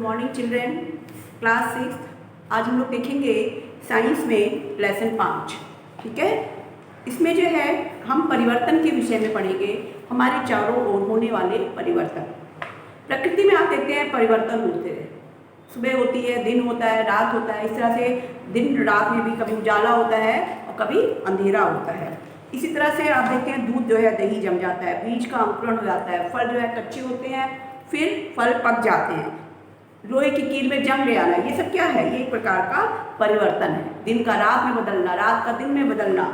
Morning children, class 6। आज हम लोग देखेंगे साइंस में लेसन 5। ठीक है, इसमें जो है हम परिवर्तन के विषय में पढ़ेंगे। हमारे चारों ओर होने वाले परिवर्तन। प्रकृति में आप देखते हैं परिवर्तन होते हैं, सुबह होती है, दिन होता है, रात होता है। इस तरह से दिन रात में भी कभी उजाला होता है और कभी अंधेरा होता है। इसी तरह से आप देखते हैं दूध जो है दही जम जाता है, बीज का अंकुरण हो जाता है, फल जो है कच्चे होते हैं, फिर फल पक जाते हैं, लोहे की कील में जंग ले आना। ये सब क्या है? ये एक प्रकार का परिवर्तन है। दिन का रात में बदलना, रात का दिन में बदलना,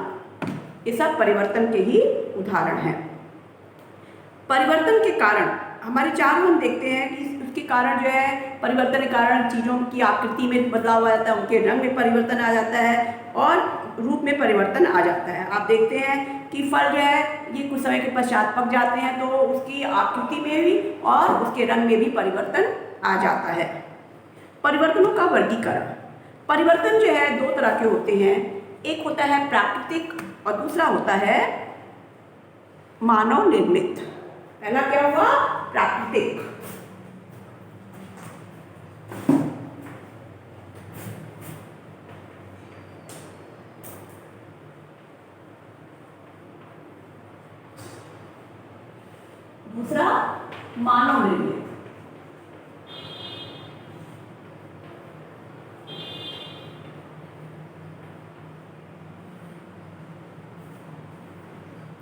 ये सब परिवर्तन के ही उदाहरण हैं। परिवर्तन के कारण हमारे चारों हम देखते हैं कि उसके कारण जो है परिवर्तन के कारण चीज़ों की आकृति में बदलाव आ जाता है, उनके रंग में परिवर्तन आ जाता है और रूप में परिवर्तन आ जाता है। आप देखते हैं कि फल जो है ये कुछ समय के पश्चात पक जाते हैं तो उसकी आकृति में भी और उसके रंग में भी परिवर्तन आ जाता है। परिवर्तनों का वर्गीकरण। परिवर्तन जो है दो तरह के होते हैं, एक होता है प्राकृतिक और दूसरा होता है मानव निर्मित। पहला क्या हुआ? प्राकृतिक। दूसरा मानव निर्मित।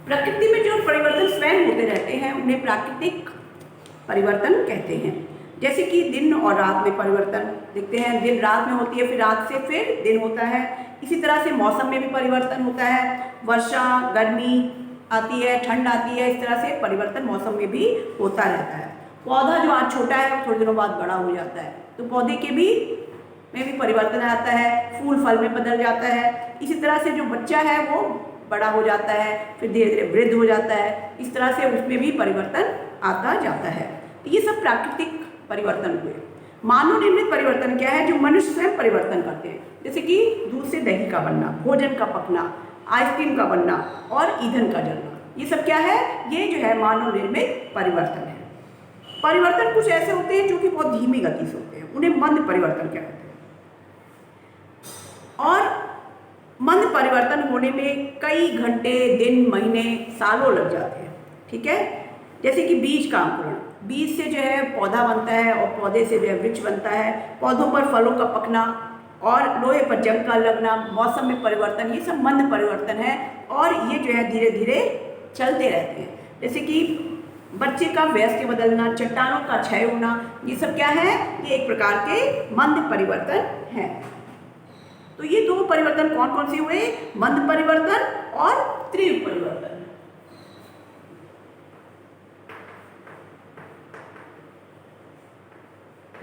प्रकृति में जो परिवर्तन स्वयं होते रहते हैं उन्हें प्राकृतिक परिवर्तन कहते हैं। जैसे कि दिन और रात में परिवर्तन देखते हैं, दिन रात में होती है, फिर रात से फिर दिन होता है। इसी तरह से मौसम में भी परिवर्तन होता है, वर्षा गर्मी आती है, ठंड आती है, इस तरह से परिवर्तन मौसम में भी होता रहता है। पौधा जो आज छोटा है वो थोड़े दिनों बाद बड़ा हो जाता है, तो पौधे के भी में भी परिवर्तन आता है, फूल फल में बदल जाता है। इसी तरह से जो बच्चा है वो बड़ा हो जाता है, फिर धीरे धीरे वृद्ध हो जाता है, इस तरह से उसमें भी परिवर्तन आता जाता है। ये सब प्राकृतिक परिवर्तन हुए। मानव निर्मित परिवर्तन क्या है? जो मनुष्य स्वयं परिवर्तन करते हैं, जैसे कि दूध से दही का बनना, भोजन का पकना, आइसक्रीम का बनना और ईंधन का जलना, ये सब क्या है? ये जो है मानव निर्मित परिवर्तन है। परिवर्तन कुछ ऐसे होते हैं जो कि बहुत धीमी गति से होते हैं, उन्हें मंद परिवर्तन कहते हैं। और मंद परिवर्तन होने में कई घंटे, दिन, महीने, सालों लग जाते हैं। ठीक है, जैसे कि बीज का अंकुरण, बीज से जो है पौधा बनता है और पौधे से जो है वृक्ष बनता है, पौधों पर फलों का पकना और लोहे पर जंग का लगना, मौसम में परिवर्तन, ये सब मंद परिवर्तन है और ये जो है धीरे धीरे चलते रहते हैं। जैसे कि बच्चे का वयस्क बदलना, चट्टानों का क्षय होना, ये सब क्या है? ये एक प्रकार के मंद परिवर्तन है। तो ये दो परिवर्तन कौन कौन से हुए? मंद परिवर्तन और तीव्र परिवर्तन।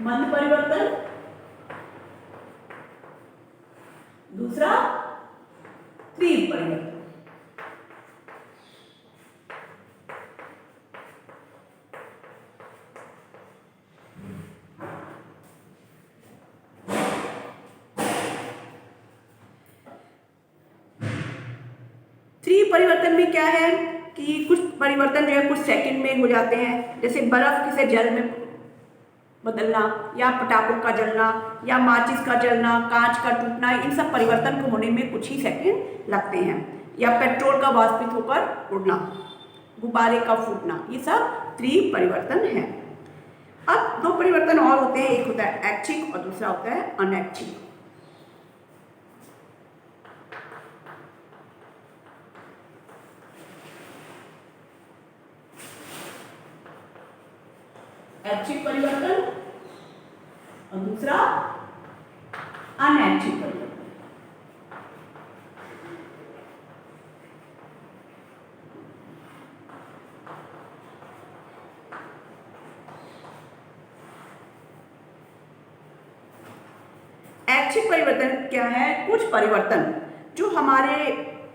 मंद परिवर्तन, दूसरा तीव्र परिवर्तन। परिवर्तन में क्या है कि कुछ परिवर्तन जो है कुछ सेकंड में हो जाते हैं, जैसे बर्फ से जल में बदलना या पटाखों का जलना या माचिस का जलना, कांच का टूटना, इन सब परिवर्तन को होने में कुछ ही सेकंड लगते हैं। या पेट्रोल का वाष्पित होकर उड़ना, गुब्बारे का फूटना, ये सब तीव्र परिवर्तन है। अब दो परिवर्तन और होते हैं, एक होता है ऐच्छिक और दूसरा होता है अनैच्छिक। ऐच्छिक परिवर्तन और दूसरा अनैच्छिक परिवर्तन। ऐच्छिक परिवर्तन क्या है? कुछ परिवर्तन जो हमारे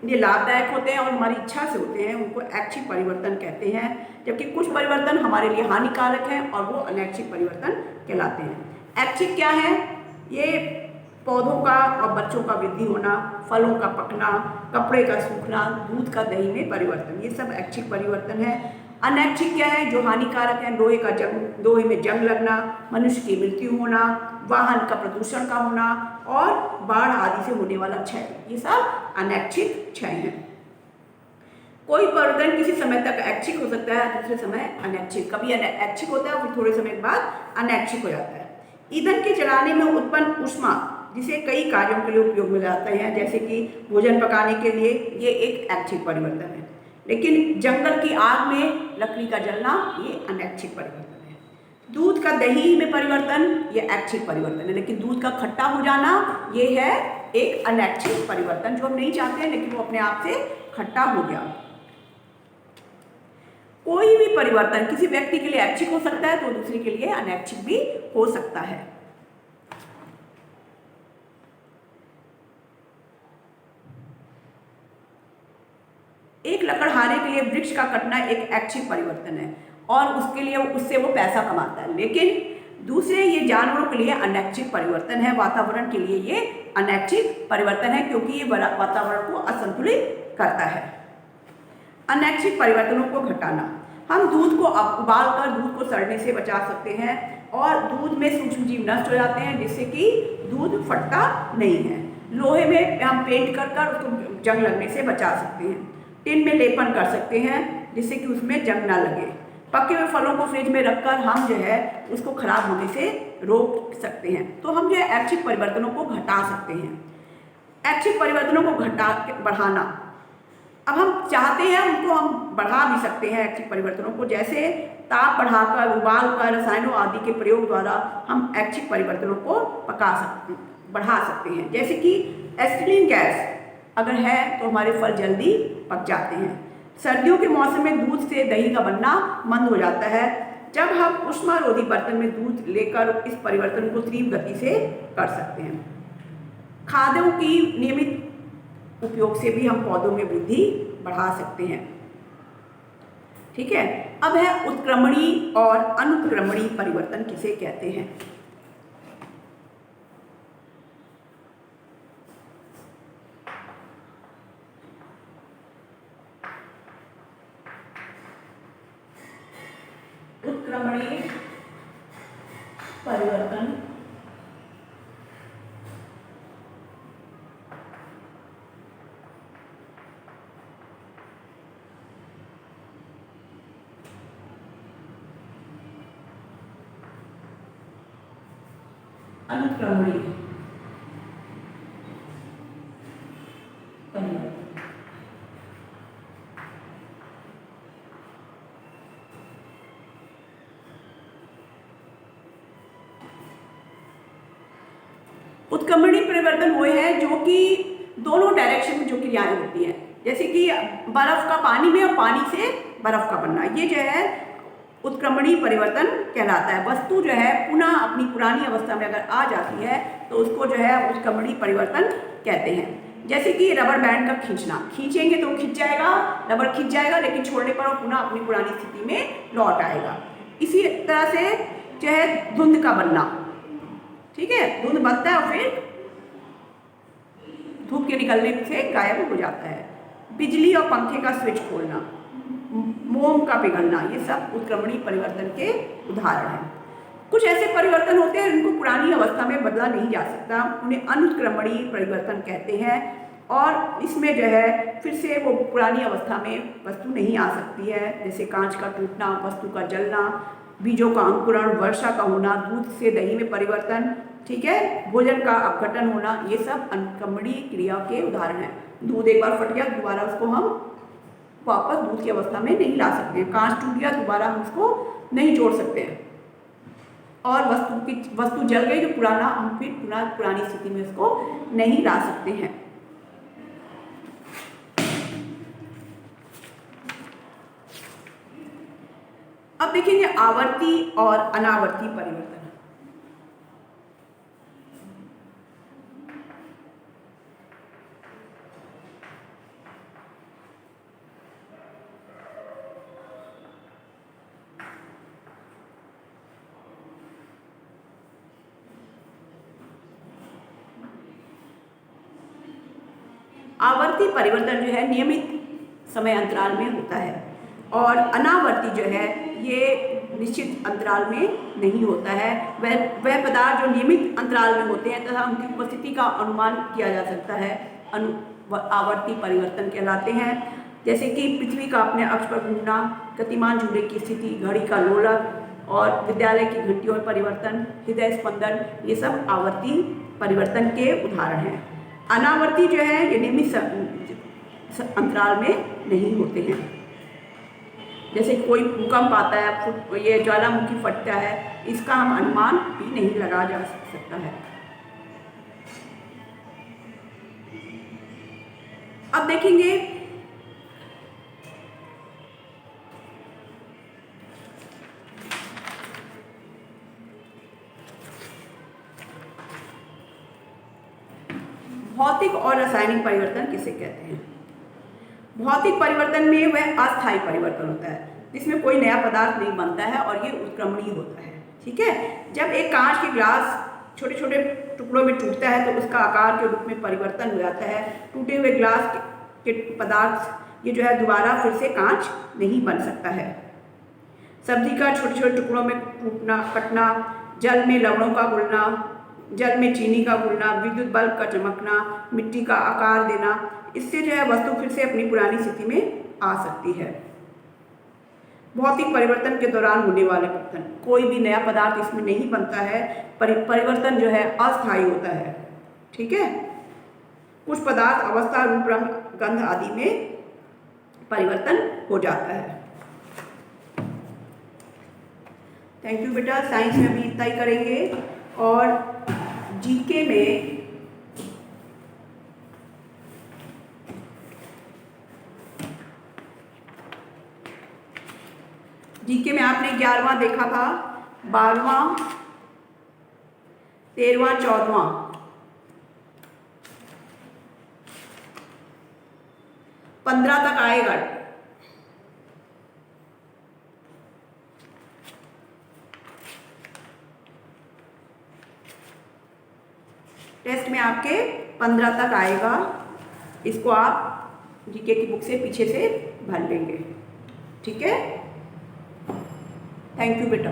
लिए लाभदायक होते हैं और हमारी इच्छा से होते हैं, उनको ऐच्छिक परिवर्तन कहते हैं, जबकि कुछ परिवर्तन हमारे लिए हानिकारक हैं और वो अनैच्छिक परिवर्तन कहलाते हैं। ऐच्छिक क्या है? ये पौधों का और बच्चों का वृद्धि होना, फलों का पकना, कपड़े का सूखना, दूध का दही में परिवर्तन, ये सब ऐच्छिक परिवर्तन है। अनैच्छिक क्या है? जो हानिकारक है, लोहे में जंग लगना, मनुष्य की मृत्यु होना, वाहन का प्रदूषण का होना और बाढ़ आदि से होने वाला क्षय, ये सब अनैच्छिक क्षय है। कोई परिवर्तन किसी समय तक ऐच्छिक हो सकता है, दूसरे समय अनैच्छिक। कभी ऐच्छिक होता है, फिर थोड़े समय के बाद अनैच्छिक हो जाता है। ईंधन के जलाने में उत्पन्न ऊष्मा, जिसे कई कार्यों के लिए उपयोग में लाते हैं, जैसे कि भोजन पकाने के लिए, ये एक ऐच्छिक परिवर्तन है। लेकिन जंगल की आग में लकड़ी का जलना, ये अनैच्छिक परिवर्तन है। दूध का दही में परिवर्तन, ये ऐच्छिक परिवर्तन है। लेकिन दूध का खट्टा हो जाना, ये है एक अनैच्छिक परिवर्तन, जो हम नहीं चाहते हैं, लेकिन वो अपने आप से खट्टा हो गया। कोई भी परिवर्तन किसी व्यक्ति के लिए ऐच्छिक हो सकता है, तो दूसरे के लिए अनैच्छिक भी हो सकता है। एक लकड़हारे के लिए वृक्ष का कटना एक ऐच्छिक परिवर्तन है और उससे वो पैसा कमाता है। लेकिन दूसरे ये जानवरों के लिए अनैच्छिक परिवर्तन है, वातावरण के लिए ये अनैच्छिक परिवर्तन है, क्योंकि ये वातावरण को असंतुलित करता है। अनैच्छिक परिवर्तनों को घटाना, हम दूध को उबाल कर दूध को सड़ने से बचा सकते हैं और दूध में सूक्ष्म जीव नष्ट हो जाते हैं, जिससे कि दूध फटता नहीं है। लोहे में हम पेंट कर उसको जंग लगने से बचा सकते हैं। टिन में लेपन कर सकते हैं, जिससे कि उसमें जंग ना लगे। पके हुए फलों को फ्रिज में रखकर हम जो है उसको खराब होने से रोक सकते हैं। तो हम जो है ऐच्छिक परिवर्तनों को घटा सकते हैं। ऐच्छिक परिवर्तनों को बढ़ाना, अब हम चाहते हैं उनको हम बढ़ा भी सकते हैं ऐच्छिक परिवर्तनों को, जैसे ताप बढ़ाकर, उबालकर, रसायनों आदि के प्रयोग द्वारा हम ऐच्छिक परिवर्तनों को बढ़ा सकते हैं। जैसे कि एसिटिलीन गैस अगर है तो हमारे फल जल्दी पक जाते हैं। सर्दियों के मौसम में दूध से दही का बनना मंद हो जाता है। जब हम ऊष्मारोधी बर्तन में दूध लेकर इस परिवर्तन को तीव्र गति से कर सकते हैं। खादों की नियमित उपयोग से भी हम पौधों में वृद्धि बढ़ा सकते हैं। ठीक है, अब है उत्क्रमणीय और अनुत्क्रमणीय परिवर्तन किसे कहते हैं। उत्क्रमणीय परिवर्तन अनुक्रमणीय परिवर्तन। उत्क्रमणीय परिवर्तन वो है जो कि दोनों डायरेक्शन में जो क्रियाएं होती हैं, जैसे कि बर्फ का पानी में और पानी से बर्फ का बनना, ये जो है उत्क्रमणीय परिवर्तन कहलाता है। वस्तु जो है पुनः अपनी पुरानी अवस्था में अगर आ जाती है तो उसको जो है उत्क्रमणीय परिवर्तन कहते हैं। जैसे कि रबर बैंड का खींचना, खींचेंगे तो खिंच जाएगा, रबर खिंच जाएगा, लेकिन छोड़ने पर वो पुनः अपनी पुरानी स्थिति में लौट आएगा। इसी तरह से जो है धुंध का बनना, ठीक है, धुंध बनता है और फिर धूप के निकलने से गायब हो जाता है। बिजली और पंखे का स्विच खोलना, मोम का पिघलना, ये सब उत्क्रमणीय परिवर्तन के उदाहरण हैं। कुछ ऐसे परिवर्तन होते हैं जिनको पुरानी अवस्था में बदला नहीं जा सकता, उन्हें अनुत्क्रमणीय परिवर्तन कहते हैं। और इसमें जो है फिर से वो पुरानी अवस्था में वस्तु नहीं आ सकती है, जैसे कांच का टूटना, वस्तु का जलना, बीजों का अंकुरण, वर्षा का होना, दूध से दही में परिवर्तन, ठीक है, भोजन का अपघटन होना, ये सब अनुक्रमणीय क्रिया के उदाहरण हैं। दूध एक बार फट गया, दोबारा उसको हम वापस दूध की अवस्था में नहीं ला सकते हैं। कांच टूट गया, दोबारा हम उसको नहीं जोड़ सकते हैं। और वस्तु जल गई जो पुराना, हम फिर पुरानी स्थिति में उसको नहीं ला सकते हैं। अब देखेंगे आवर्ती और अनावर्ती परिवर्तन। आवर्ती परिवर्तन जो है नियमित समय अंतराल में होता है। और अनावर्ती जो है ये निश्चित अंतराल में नहीं होता है। वह पदार्थ जो नियमित अंतराल में होते हैं तथा उनकी उपस्थिति का अनुमान किया जा सकता है आवर्ती परिवर्तन कहलाते हैं। जैसे कि पृथ्वी का अपने अक्ष पर घूमना, गतिमान झूले की स्थिति, घड़ी का लोलक और विद्यालय की घंटियों में परिवर्तन, हृदय स्पंदन, ये सब आवर्ती परिवर्तन के उदाहरण हैं। अनावर्ती जो है ये नियमित अंतराल में नहीं होते हैं। जैसे कोई भूकंप आता है, ये ज्वालामुखी फटता है, इसका हम अनुमान भी नहीं लगाया जा सकता है। अब देखेंगे भौतिक और रासायनिक परिवर्तन किसे कहते हैं। भौतिक परिवर्तन में वह अस्थायी परिवर्तन होता है जिसमें कोई नया पदार्थ नहीं बनता है और ये उत्क्रमणीय होता है। ठीक है, जब एक कांच के ग्लास छोटे छोटे टुकड़ों में टूटता है तो उसका आकार के रूप में परिवर्तन हो जाता है। टूटे हुए ग्लास के पदार्थ ये जो है दोबारा फिर से कांच नहीं बन सकता है। सब्जी का छोटे छोटे टुकड़ों में टूटना, कटना, जल में लवणों का घुलना, जल में चीनी का घुलना, विद्युत बल्ब का चमकना, मिट्टी का आकार देना, इससे जो है वस्तु फिर से अपनी पुरानी स्थिति में आ सकती है। भौतिक परिवर्तन के दौरान होने वाले परिवर्तन, कोई भी नया पदार्थ इसमें नहीं बनता है, परिवर्तन जो है अस्थायी होता है। ठीक है, कुछ पदार्थ अवस्था, रूप, रंग, गंध आदि में परिवर्तन हो जाता है। थैंक यू बेटा। साइंस में भी इतना ही करेंगे और जीके में आपने 11वां देखा था, 12वां, 13वां, 14वां, 15 तक आएगा। टेस्ट में आपके 15 तक आएगा, इसको आप जीके की बुक से पीछे से भर लेंगे। ठीक है, थैंक यू बेटा।